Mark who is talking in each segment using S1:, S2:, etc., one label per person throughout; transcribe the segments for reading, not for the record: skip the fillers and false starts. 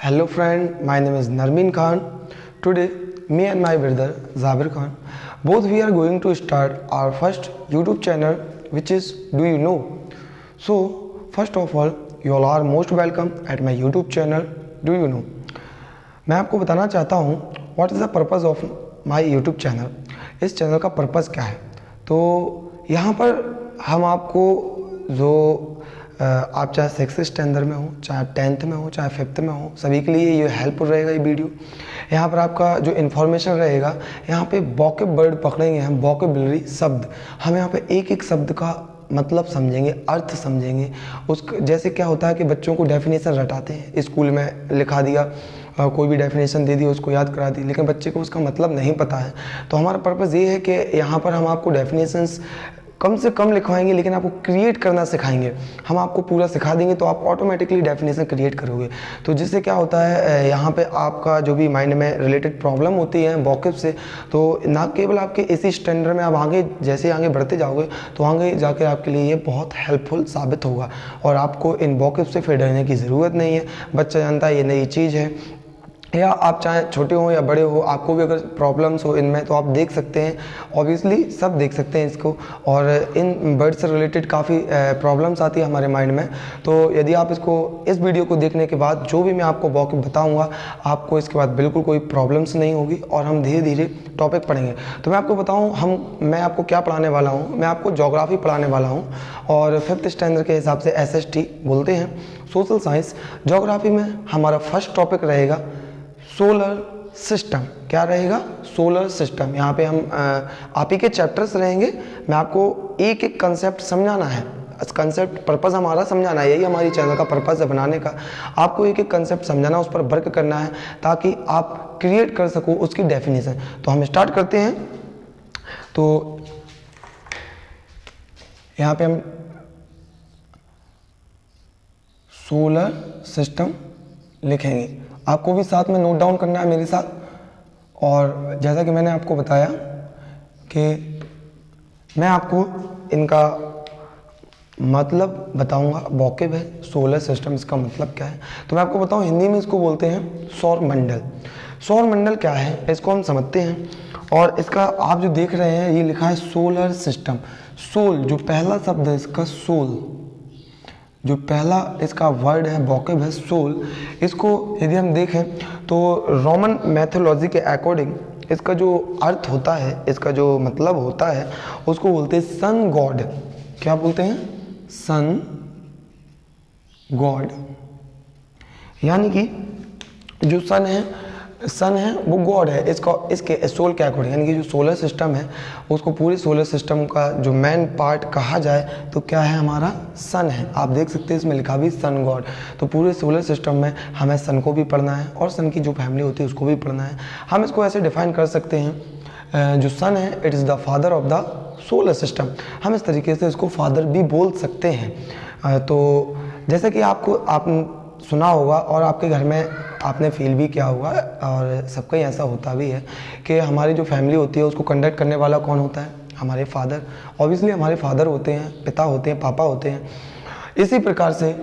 S1: Hello friend, my name is Narmin Khan. Today, me and my brother Zabir Khan, both we are going to start our first YouTube channel, which is Do You Know? So, first of all, you all are most welcome at my YouTube channel, Do You Know? मैं आपको बताना चाहता हूँ what is the purpose of my YouTube channel. इस channel का purpose क्या है। तो यहाँ पर हम आपको जो आप चाहे 6th स्टैंडर्ड में हो, चाहे 10th में हो, चाहे 5th में हो, सभी के लिए ये हेल्पफुल रहेगा ये वीडियो। यहाँ पर आपका जो इन्फॉर्मेशन रहेगा, यहाँ पे वोकैब वर्ड पकड़ेंगे हम, वोकैबुलरी शब्द। हम यहाँ पे एक एक शब्द का मतलब समझेंगे, अर्थ समझेंगे। उस जैसे क्या होता है कि बच्चों को डेफिनेशन रटाते हैं, स्कूल में लिखा दिया, कोई भी डेफिनेशन दे दी, उसको याद करा दी, लेकिन बच्चे को उसका मतलब नहीं पता है। तो हमारा पर्पज़ ये है कि यहाँ पर हम आपको डेफिनेशंस कम से कम लिखवाएंगे, लेकिन आपको क्रिएट करना सिखाएंगे। हम आपको पूरा सिखा देंगे तो आप ऑटोमेटिकली डेफिनेशन क्रिएट करोगे। तो जिससे क्या होता है, यहाँ पे आपका जो भी माइंड में रिलेटेड प्रॉब्लम होती है वोकैब से, तो ना केवल आपके इसी स्टैंडर्ड में आप आगे जैसे आगे बढ़ते जाओगे तो आगे जाकर आपके लिए ये बहुत हेल्पफुल साबित होगा और आपको इन वोकैब से फिर डरने की ज़रूरत नहीं है। बच्चा जानता है ये नई चीज़ है, या आप चाहे छोटे हो या बड़े हो, आपको भी अगर प्रॉब्लम्स हो इनमें तो आप देख सकते हैं। ऑब्वियसली सब देख सकते हैं इसको, और इन वर्ड से रिलेटेड काफ़ी प्रॉब्लम्स आती है हमारे माइंड में। तो यदि आप इस वीडियो को देखने के बाद जो भी मैं आपको वोकैब बताऊंगा, आपको इसके बाद बिल्कुल कोई प्रॉब्लम्स नहीं होगी और हम धीरे धीरे टॉपिक पढ़ेंगे। तो मैं आपको बताऊँ मैं आपको क्या पढ़ाने वाला हूँ। मैं आपको ज्योग्राफी पढ़ाने वाला हूँ और 5th स्टैंडर्ड के हिसाब से SST बोलते हैं, सोशल साइंस। ज्योग्राफी में हमारा फर्स्ट टॉपिक रहेगा सोलर सिस्टम। क्या रहेगा? Solar system. यहाँ पे हम आप ही के चैप्टर्स रहेंगे। मैं आपको एक एक कंसेप्ट समझाना है। कंसेप्ट पर्पज़ हमारा समझाना है, यही हमारी चैनल का पर्पज़ है बनाने का। आपको एक एक कंसेप्ट समझाना, उस पर वर्क करना है ताकि आप क्रिएट कर सको उसकी डेफिनेशन। तो हम स्टार्ट करते हैं। तो यहाँ पे हम सोलर सिस्टम लिखेंगे। आपको भी साथ में नोट डाउन करना है मेरे साथ। और जैसा कि मैंने आपको बताया कि मैं आपको इनका मतलब बताऊंगा। वोकैब है सोलर सिस्टम, इसका मतलब क्या है। तो मैं आपको बताऊं, हिंदी में इसको बोलते हैं सौर मंडल। सौर मंडल क्या है इसको हम समझते हैं। और इसका आप जो देख रहे हैं ये लिखा है सोलर सिस्टम। सोल जो पहला शब्द है इसका, सोल जो पहला इसका वर्ड है वोकैब है सोल। इसको यदि हम देखें तो रोमन मैथोलॉजी के अकॉर्डिंग इसका जो अर्थ होता है, इसका जो मतलब होता है, उसको बोलते हैं सन गॉड। क्या बोलते हैं? Sun god. यानी कि जो सन है वो गॉड है इसके सोल के अकॉर्डिंग। यानी कि जो सोलर सिस्टम है उसको पूरे सोलर सिस्टम का जो मेन पार्ट कहा जाए तो क्या है, हमारा सन है। आप देख सकते हैं इसमें लिखा भी सन गॉड। तो पूरे सोलर सिस्टम में हमें सन को भी पढ़ना है और सन की जो फैमिली होती है उसको भी पढ़ना है। हम इसको ऐसे डिफाइन कर सकते हैं, जो सन है it is the father of the solar system. हम इस तरीके से इसको फादर भी बोल सकते हैं। तो जैसे कि आप सुना होगा और आपके घर में आपने फील भी किया होगा, और सबका ही ऐसा होता भी है कि हमारी जो फैमिली होती है उसको कंडक्ट करने वाला कौन होता है? हमारे फादर। ऑब्वियसली हमारे फादर होते हैं, पिता होते हैं, पापा होते हैं। इसी प्रकार से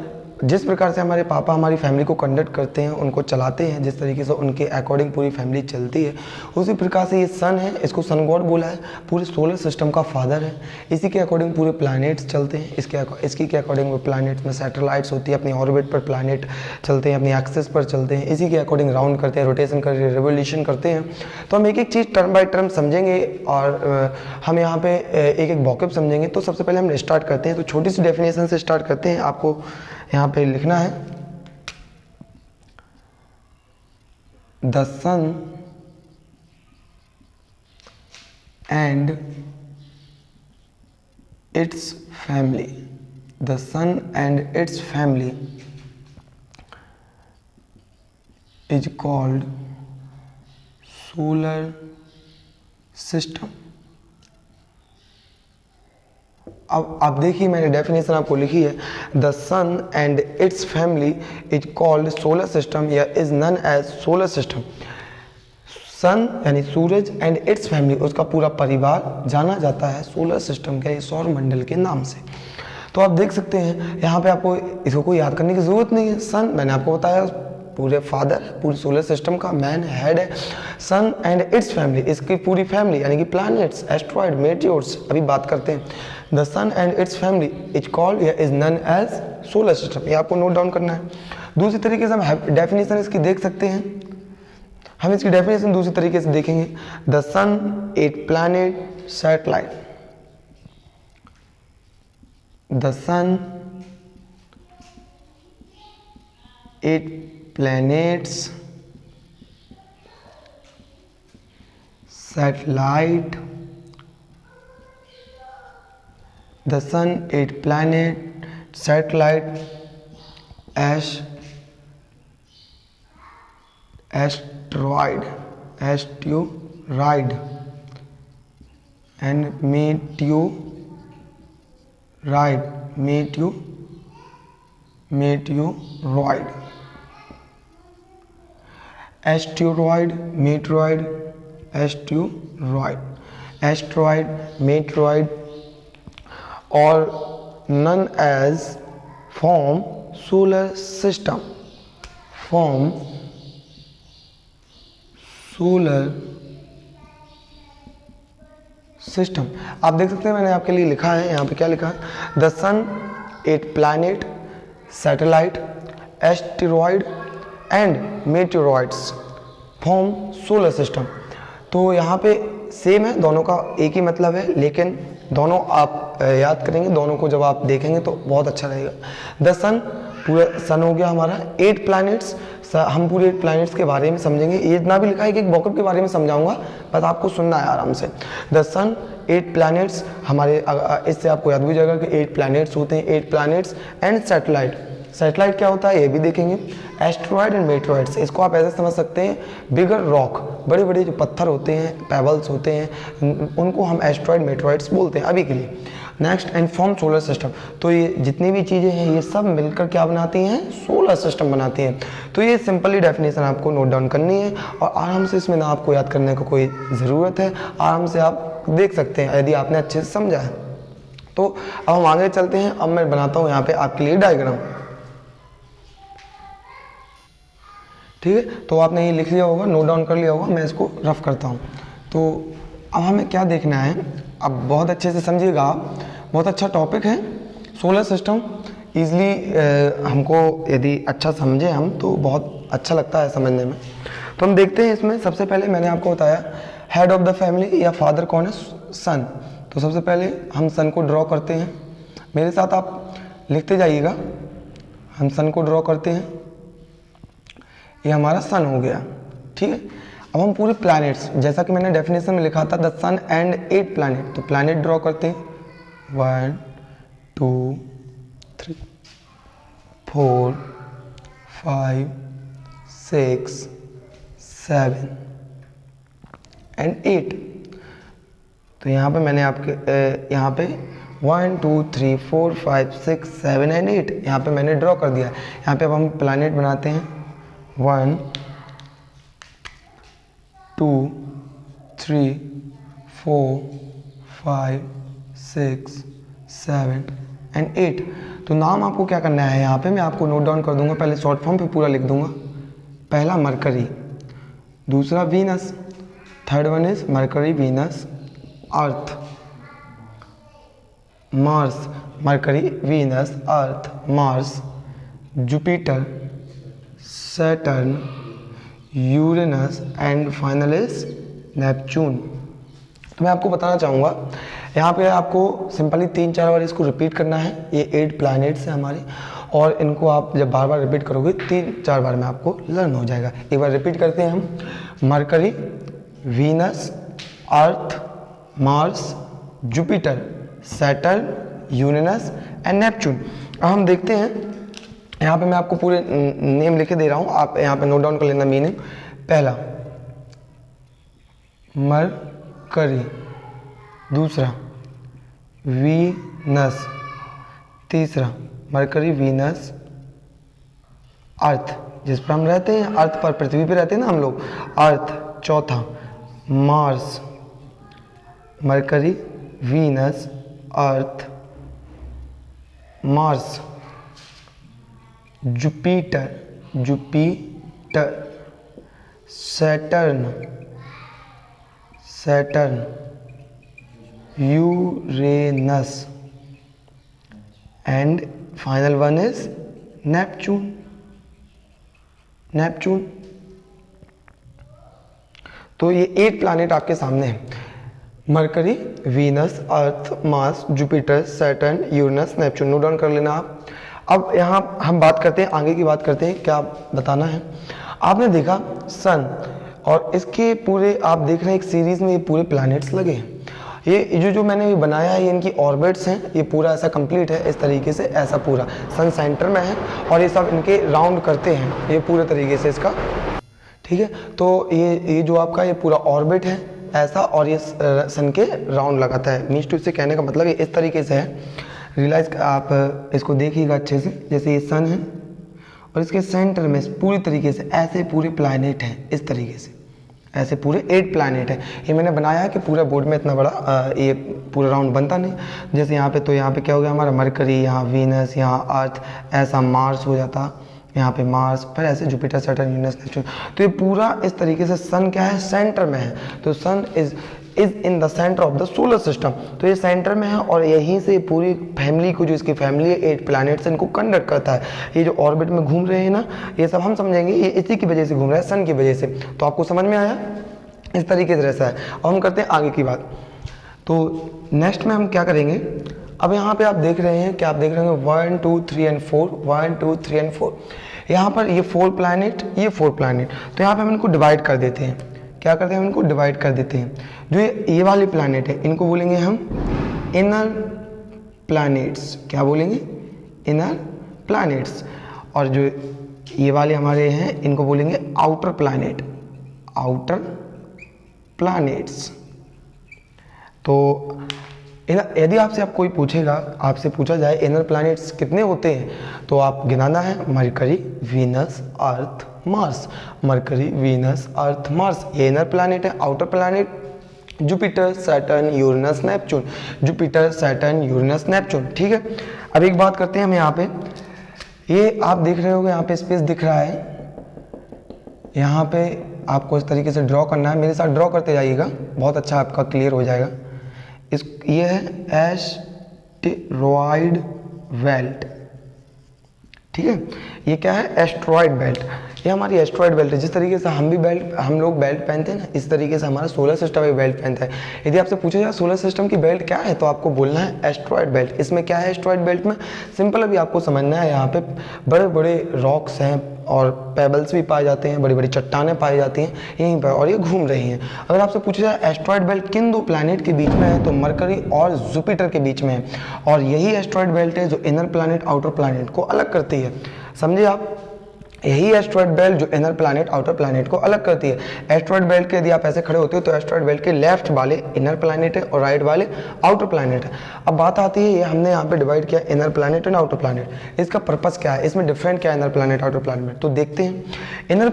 S1: जिस प्रकार से हमारे पापा हमारी फैमिली को कंडक्ट करते हैं, उनको चलाते हैं, जिस तरीके से उनके अकॉर्डिंग पूरी फैमिली चलती है, उसी प्रकार से ये सन है, इसको सन गॉड बोला है, पूरे सोलर सिस्टम का फादर है। इसी के अकॉर्डिंग पूरे प्लैनेट्स चलते हैं। इसकी के अकॉर्डिंग प्लैनेट्स में सैटेलाइट्स होती है, अपनी ऑर्बिट पर प्लैनेट चलते हैं, अपनी एक्सिस पर चलते हैं, इसी के अकॉर्डिंग राउंड करते हैं, रोटेशन करते हैं, रिवोल्यूशन करते हैं। तो हम एक एक चीज़ टर्म बाय टर्म समझेंगे और हम यहाँ पे एक एक वोकैब समझेंगे। तो सबसे पहले हम स्टार्ट करते हैं। तो छोटी सी डेफिनेशन से स्टार्ट करते हैं। आपको यहाँ पे लिखना है the sun and its family. The sun and its family is called solar system. अब आप देखिए मैंने डेफिनेशन आपको लिखी है, the sun and its family is called solar system या is known as solar system. Sun यानी सूरज एंड इट्स फैमिली, उसका पूरा परिवार जाना जाता है सोलर सिस्टम के सौर मंडल के नाम से। तो आप देख सकते हैं यहाँ पे आपको इसको कोई याद करने की ज़रूरत नहीं है। सन मैंने आपको बताया पूरे फादर है पूरी सोलर सिस्टम का, मैन हेड है, सन एंड इट्स फैमिली, इसकी पूरी फैमिली यानी कि प्लैनेट्स, एस्ट्रॉइड, मेटियोर्स अभी बात करते हैं। The sun and its family is called या is known as solar system, ये आपको नोट डाउन करना है। दूसरी तरीके से हम डेफिनेशन इसकी देख सकते हैं, हम इसकी डेफिनेशन दूसरी तरीके से देखेंगे। द सन एक planet satellite, the sun eight planets, satellite, the sun, 8 planet, satellite, asteroid, and meteoroid. Asteroid, meteoroid, or known as form solar system, आप देख सकते हैं मैंने आपके लिए लिखा है, यहाँ पे क्या लिखा है, the sun, 8 planet, satellite, asteroid and meteoroids form solar system. तो यहाँ पे सेम है, दोनों का एक ही मतलब है, लेकिन दोनों आप याद करेंगे, दोनों को जब आप देखेंगे तो बहुत अच्छा रहेगा। द सन, पूरा सन हो गया हमारा, 8 प्लैनेट्स, हम पूरे 8 प्लैनेट्स के बारे में समझेंगे, ये इतना भी लिखा है कि एक बॉकअप के बारे में समझाऊंगा, बस आपको सुनना है आराम से। द सन, 8 प्लैनेट्स, हमारे इससे आपको याद भी हो जाएगा कि 8 प्लैनेट्स होते हैं, 8 प्लैनेट्स एंड सैटेलाइट। सैटेलाइट क्या होता है ये भी देखेंगे। एस्टेरॉयड एंड मेटेरॉइड्स, इसको आप ऐसे समझ सकते हैं, बिगर रॉक, बड़े बड़े जो पत्थर होते हैं, पेबल्स होते हैं, उनको हम एस्टेरॉयड मेटेरॉइड्स बोलते हैं अभी के लिए। Next, and form solar system, तो ये जितनी भी चीज़ें हैं ये सब मिलकर क्या बनाती हैं, सोलर सिस्टम बनाती हैं। तो ये सिंपली डेफिनेशन आपको नोट डाउन करनी है और आराम से, इसमें ना आपको याद करने को कोई ज़रूरत है, आराम से आप देख सकते हैं यदि आपने अच्छे से समझा है। तो अब हम आगे चलते हैं, अब मैं बनाता हूँ यहाँ पे आपके लिए डायग्राम, ठीक है। तो आपने ये लिख लिया होगा, नोट डाउन कर लिया होगा, मैं इसको रफ करता हूँ। तो अब हमें क्या देखना है, अब बहुत अच्छे से समझिएगा आप, बहुत अच्छा टॉपिक है सोलर सिस्टम। ईज़िली हमको यदि अच्छा समझे हम तो बहुत अच्छा लगता है समझने में। तो हम देखते हैं इसमें, सबसे पहले मैंने आपको बताया हेड ऑफ द फैमिली या फादर कौन है, सन। तो सबसे पहले हम सन को ड्रॉ करते हैं, मेरे साथ आप लिखते जाइएगा। हम सन को ड्रॉ करते हैं, ये हमारा सन हो गया, ठीक है। अब हम पूरे प्लैनेट्स, जैसा कि मैंने डेफिनेशन में लिखा था, द सन एंड 8 प्लैनेट, तो प्लैनेट ड्रॉ करते हैं, 1 2 3 4 5 6 7 एंड 8। तो यहाँ पे मैंने आपके यहाँ पे 1 2 3 4 5 6 7 एंड 8 यहाँ पे मैंने ड्रॉ कर दिया। यहाँ पे अब हम प्लैनेट बनाते हैं, 1 2 3 4 5 6 7 एंड 8। तो नाम आपको क्या करना है, यहाँ पे मैं आपको नोट डाउन कर दूंगा, पहले शॉर्ट फॉर्म पे पूरा लिख दूंगा। पहला मरकरी, दूसरा Venus, third one is mercury, Venus, Earth, Mars, Mercury, Venus, Earth, Mars, Jupiter, Saturn, Uranus and final is Neptune. तो मैं आपको बताना चाहूँगा, यहाँ पे आपको सिंपली 3-4 बार इसको रिपीट करना है। ये 8 प्लैनेट्स हैं हमारे, और इनको आप जब बार बार रिपीट करोगे 3-4 बार में आपको लर्न हो जाएगा। एक बार रिपीट करते हैं हम, mercury, Venus, Earth, Mars, Jupiter, Saturn, Uranus and Neptune. अब हम देखते हैं, यहाँ पे मैं आपको पूरे नेम लिखे दे रहा हूँ, आप यहाँ पे नोट डाउन कर लेना मीनिंग। पहला मरकरी, दूसरा वीनस, तीसरा मरकरी, वीनस, अर्थ जिस पर हम रहते हैं, अर्थ पर, पृथ्वी पे रहते हैं ना हम लोग, अर्थ, चौथा Mars, Mercury, Venus, Earth, Mars, Jupiter, Saturn, Uranus and final one is Neptune. तो ये 8 प्लैनेट आपके सामने हैं, Mercury, Venus, Earth, Mars, Jupiter, Saturn, Uranus, Neptune. Note down कर लेना आप। अब यहाँ हम बात करते हैं, आगे की बात करते हैं, क्या बताना है। आपने देखा सन और इसके पूरे आप देख रहे हैं एक सीरीज में ये पूरे प्लैनेट्स लगे हैं। ये जो मैंने बनाया है ये इनकी ऑर्बिट्स हैं, ये पूरा ऐसा कंप्लीट है इस तरीके से, ऐसा पूरा सन सेंटर में है और ये सब इनके राउंड करते हैं ये पूरे तरीके से इसका, ठीक है। तो ये जो आपका ये पूरा ऑर्बिट है ऐसा, और ये सन के राउंड लगाता है। मीन्स टू इससे कहने का मतलब ये इस तरीके से है, रियलाइज आप इसको देखिएगा अच्छे से। जैसे ये सन है और इसके सेंटर में पूरी तरीके से ऐसे पूरे प्लैनेट हैं, इस तरीके से ऐसे पूरे 8 प्लैनेट है। ये मैंने बनाया है कि पूरा बोर्ड में इतना बड़ा ये पूरा राउंड बनता नहीं। जैसे यहाँ पे, तो यहाँ पे क्या हो गया हमारा मरकरी, यहाँ वीनस, यहाँ अर्थ, ऐसा मार्स हो जाता, यहाँ पे मार्स, फिर ऐसे जुपिटर, सैटर्न, यूरेनस, नेपच्यून। तो ये पूरा इस तरीके से सन क्या है, सेंटर में है। तो sun is in the centre of the solar system. तो ये सेंटर में है और यहीं से पूरी फैमिली को, जो इसकी फैमिली है 8 प्लैनेट्स, इनको कंडक्ट करता है। ये जो ऑर्बिट में घूम रहे हैं ना, ये सब हम समझेंगे ये इसी की वजह से घूम रहा है, सन की वजह से। तो आपको समझ में आया, इस तरीके से रहता है। और हम करते हैं आगे की बात। तो नेक्स्ट में हम क्या करेंगे, अब यहाँ पे आप देख रहे हैं, क्या आप देख रहे हैं 1 2 3 एंड 4, 1 2 3 एंड 4। यहाँ पर ये 4 प्लैनेट, ये 4 प्लैनेट। तो यहाँ पे हम इनको डिवाइड कर देते हैं। क्या करते हैं, हम इनको डिवाइड कर देते हैं। जो ये वाले प्लैनेट है इनको बोलेंगे हम इनर प्लैनेट्स। क्या बोलेंगे, इनर प्लैनेट्स। और जो ये वाले हमारे हैं इनको बोलेंगे आउटर प्लैनेट, आउटर प्लैनेट्स। तो यदि आपसे कोई पूछेगा, आपसे पूछा जाए इनर प्लैनेट्स कितने होते हैं, तो आप गिनाना है mercury, Venus, Earth, Mars. Mercury, Venus, Earth, Mars, ये इनर प्लैनेट है। Outer planet Jupiter, Saturn, Uranus, Neptune. Jupiter, Saturn, Uranus, Neptune, ठीक है। अब एक बात करते हैं हम यहाँ पे, ये आप देख रहे होंगे यहाँ पे स्पेस दिख रहा है, यहाँ पे आपको इस तरीके से ड्रॉ करना है। मेरे साथ ड्रॉ करते जाइएगा, बहुत अच्छा आपका क्लियर हो जाएगा। ये है एस्टेरॉयड बेल्ट, ठीक है। ये क्या है, एस्टेरॉयड बेल्ट। ये हमारी एस्टेरॉयड बेल्ट है। जिस तरीके से हम लोग बेल्ट पहनते हैं ना, इस तरीके से हमारा सोलर सिस्टम एक बेल्ट पहनता है। यदि आपसे पूछा जाए सोलर सिस्टम की बेल्ट क्या है, तो आपको बोलना है एस्टेरॉयड बेल्ट। इसमें क्या है एस्टेरॉयड बेल्ट में, सिंपल अभी आपको समझना है। यहाँ पे बड़े बड़े रॉक्स हैं और पेबल्स भी पाए जाते हैं, बड़ी बड़ी चट्टानें पाई जाती हैं यहीं पर, और ये घूम रही हैं। अगर आपसे पूछा जाए एस्टेरॉयड बेल्ट किन 2 प्लैनेट के बीच में है, तो मरकरी और जुपिटर के बीच में है। और यही एस्टेरॉयड बेल्ट है जो इनर प्लैनेट आउटर प्लैनेट को अलग करती है। समझे आप, यही एस्टेरॉयड बेल्ट जो इनर प्लैनेट आउटर प्लैनेट को अलग करती है। एस्टेरॉयड बेल्ट के यदि आप ऐसे खड़े होते हो तो एस्टेरॉयड बेल्ट के लेफ्ट वाले इनर प्लैनेट है और राइट वाले आउटर प्लैनेट है। अब बात आती है, ये हमने यहाँ पे डिवाइड किया inner planet and outer planet. इसका पर्पस क्या है, इसमें डिफरेंट क्या है इनर प्लैनेट आउटर प्लैनेट, तो देखते हैं। इनर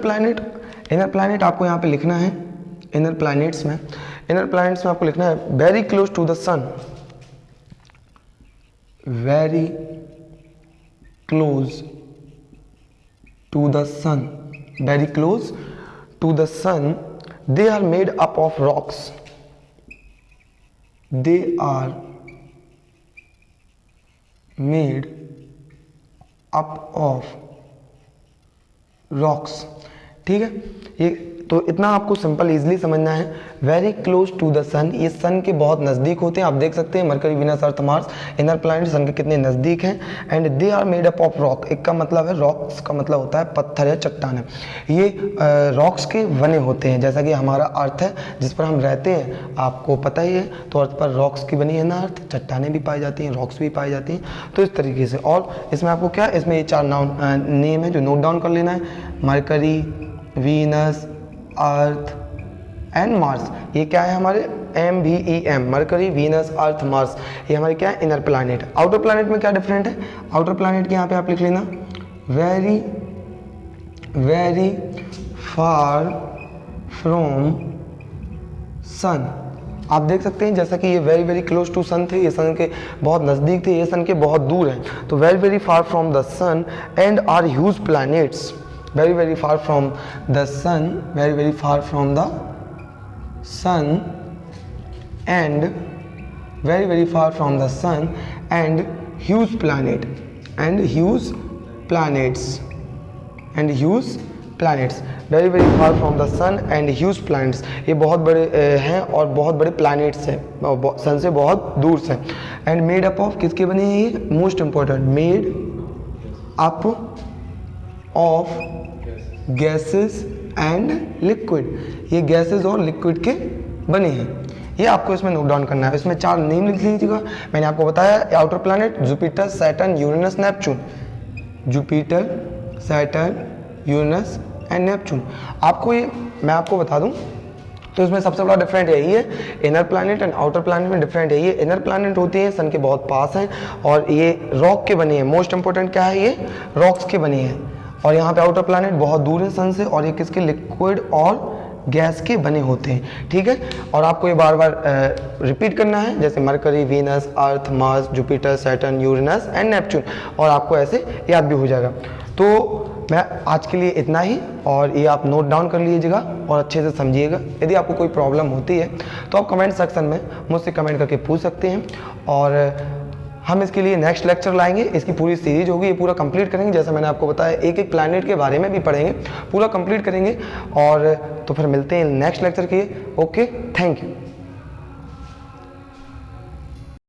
S1: प्लैनेट आपको यहाँ पे लिखना है। इनर प्लैनेट्स में आपको लिखना है very close to the sun, very close to the sun, very close to the sun. They are made up of rocks. They are made up of rocks, ठीक है। ये तो इतना आपको सिंपल इजीली समझना है। वेरी क्लोज टू द सन, ये सन के बहुत नज़दीक होते हैं। आप देख सकते हैं Mercury, Venus, Earth, Mars, inner planet sun के कितने नज़दीक हैं। And they are made up of rock, एक का मतलब है रॉक्स का मतलब होता है पत्थर या चट्टान। ये रॉक्स के बने होते हैं, जैसा कि हमारा अर्थ है जिस पर हम रहते हैं, आपको पता ही है। तो अर्थ पर रॉक्स की बनी है ना अर्थ, चट्टानें भी पाई जाती हैं, रॉक्स भी पाई जाती हैं। तो इस तरीके से, और इसमें आपको क्या, इसमें ये 4 नेम है जो नोट डाउन कर लेना है। Mercury, Venus, earth and Mars. ये क्या है हमारे MVEM, mercury, Venus, Earth, Mars. ये हमारे क्या है इनर प्लैनेट। आउटर प्लैनेट में क्या डिफरेंट है, आउटर प्लैनेट के यहाँ पे आप लिख लेना very very far from sun. आप देख सकते हैं जैसा कि ये very very close to sun थे, ये सन के बहुत नज़दीक थे, ये सन के बहुत दूर हैं। तो very very far from the sun and are huge planets, very very far from the sun, very very far from the sun, and very very far from the sun, and huge planet, and huge planets, and huge planets, very very far from the sun and huge planets, ये बहुत बड़े हैं और बहुत बड़े planets हैं, सन से बहुत दूर से। and made up of, किसके बने हैं ये, most important, made up of gases and liquid, ये gases और liquid के बने हैं। ये आपको इसमें नोट डाउन करना है। इसमें 4 नेम लिख लीजिएगा। मैंने आपको बताया outer planet Jupiter, Saturn, Uranus, Neptune, Jupiter, Saturn, Uranus and Neptune. आपको ये मैं आपको बता दूं तो इसमें सबसे बड़ा डिफरेंट यही है, inner planet and outer planet में डिफरेंट यही है। इनर प्लैनेट होती है सन के बहुत पास हैं और ये रॉक के बने हैं। मोस्ट इंपॉर्टेंट क्या है, ये रॉक्स के बने हैं। और यहाँ पे आउटर प्लैनेट बहुत दूर है सन से और ये किसके, लिक्विड और गैस के बने होते हैं। ठीक है, और आपको ये बार बार रिपीट करना है, जैसे mercury, Venus, Earth, Mars, Jupiter, Saturn, Uranus and Neptune, और आपको ऐसे याद भी हो जाएगा। तो मैं आज के लिए इतना ही, और ये आप नोट डाउन कर लीजिएगा और अच्छे से समझिएगा। यदि आपको कोई प्रॉब्लम होती है तो आप कमेंट सेक्शन में मुझसे कमेंट करके पूछ सकते हैं, और हम इसके लिए नेक्स्ट लेक्चर लाएंगे। इसकी पूरी सीरीज होगी, ये पूरा कंप्लीट करेंगे। जैसे मैंने आपको बताया, एक एक प्लैनेट के बारे में भी पढ़ेंगे, पूरा कंप्लीट करेंगे। और तो फिर मिलते हैं नेक्स्ट लेक्चर के। Okay, thank you.